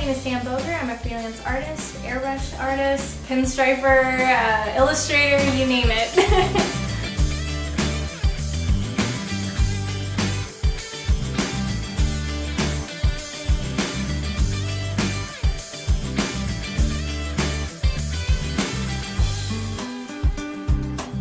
name is Sam Boeger. I'm a freelance artist, airbrush artist, pinstriper, illustrator, you name it.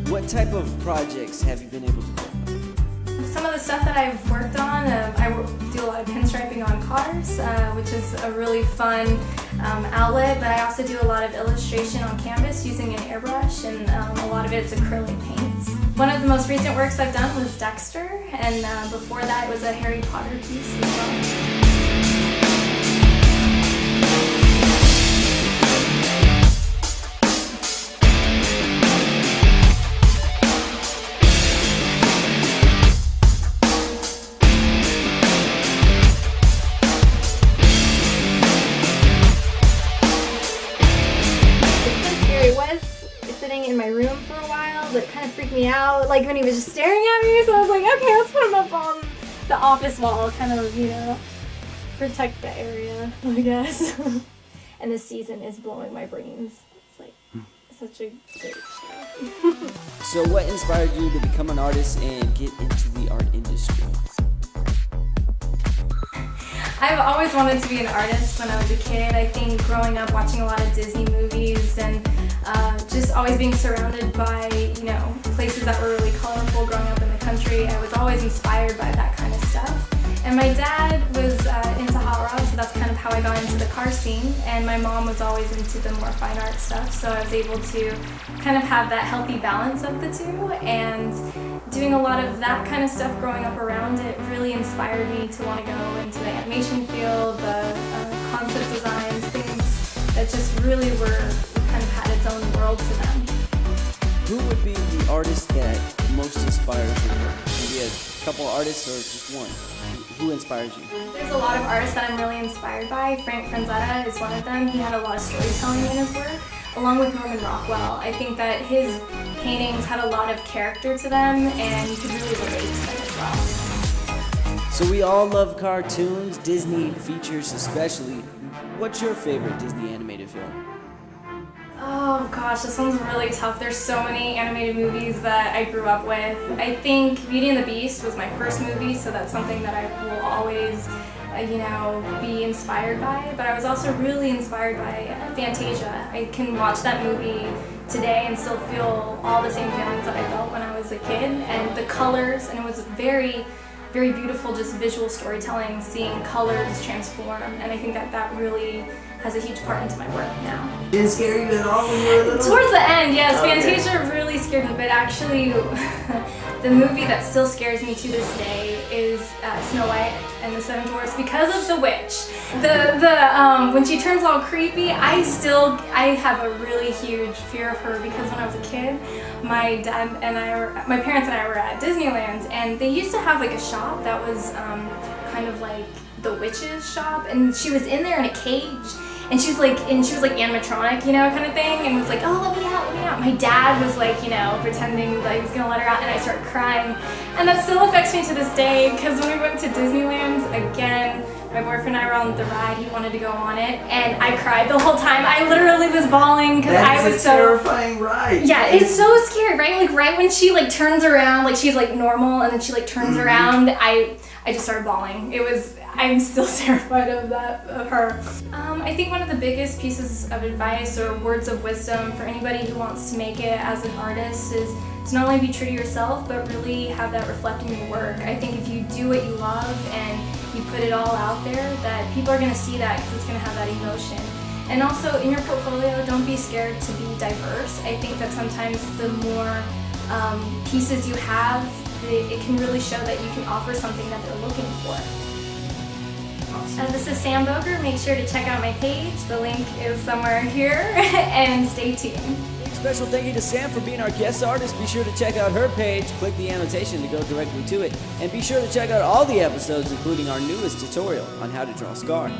What type of projects have you been able to work on? Some of the stuff that I've worked on, I do a lot of pinstriping on cars, which is a really fun outlet, but I also do a lot of illustration on canvas using an airbrush, and a lot of it's acrylic paints. One of the most recent works I've done was Dexter, and before that it was a Harry Potter piece as well. Sitting in my room for a while, but it kind of freaked me out, like when he was just staring at me, so I was like, okay, let's put him up on the office wall, kind of, you know, protect the area, I guess. And this season is blowing my brains. It's like such a great show. So what inspired you to become an artist and get into the art industry? I've always wanted to be an artist when I was a kid. I think growing up watching a lot of Disney movies and just always being surrounded by, you know, places that were really colorful growing up in the country, I was always inspired by that kind of stuff. And my dad was into hot rods, so that's kind of how I got into the car scene. And my mom was always into the more fine art stuff, so I was able to kind of have that healthy balance of the two. And doing a lot of that kind of stuff growing up around it really inspired me to want to go into the animation field, the concept designs, things that just really were kind of had its own world to them. Who would be the artist that most inspires your work? Maybe a couple artists or just one? Who inspires you? There's a lot of artists that I'm really inspired by. Frank Franzetta is one of them. He had a lot of storytelling in his work, along with Norman Rockwell. I think that his paintings had a lot of character to them, and you could really relate to them as well. So we all love cartoons, Disney features especially. What's your favorite Disney animated film? Oh gosh, this one's really tough. There's so many animated movies that I grew up with. I think Beauty and the Beast was my first movie, so that's something that I will always, you know, be inspired by. But I was also really inspired by Fantasia. I can watch that movie today and still feel all the same feelings that I felt when I was a kid. And the colors, and it was very beautiful, just visual storytelling, seeing colors transform. And I think that that really has a huge part into my work now. Didn't it scare you at all when you were little? Towards the end, yes. Okay. Fantasia really scared me, but actually the movie that still scares me to this day is Snow White and the Seven Dwarfs because of the witch. When she turns all creepy, I have a really huge fear of her because when I was a kid, my parents and I were at Disneyland, and they used to have like a shop that was kind of like the witch's shop, and she was in there in a cage. And she was like animatronic, you know, kind of thing, and was like, oh, let me out, let me out. My dad was like, you know, pretending like he was gonna let her out, and I started crying. And that still affects me to this day, because when we went to Disneyland, again, my boyfriend and I were on the ride, he wanted to go on it, and I cried the whole time. I literally was bawling, because I was so... terrifying ride. Yeah, it's so scary, right? Like right when she like turns around, like she's like normal, and then she like turns around, I just started bawling. I'm still terrified of her. I think one of the biggest pieces of advice or words of wisdom for anybody who wants to make it as an artist is to not only be true to yourself, but really have that reflect in your work. I think if you do what you love and you put it all out there, that people are going to see that because it's going to have that emotion. And also in your portfolio, don't be scared to be diverse. I think that sometimes the more pieces you have, it can really show that you can offer something that they're looking for. This is Sam Boeger. Make sure to check out my page. The link is somewhere here, and stay tuned. Special thank you to Sam for being our guest artist. Be sure to check out her page, click the annotation to go directly to it, and be sure to check out all the episodes, including our newest tutorial on how to draw a scar.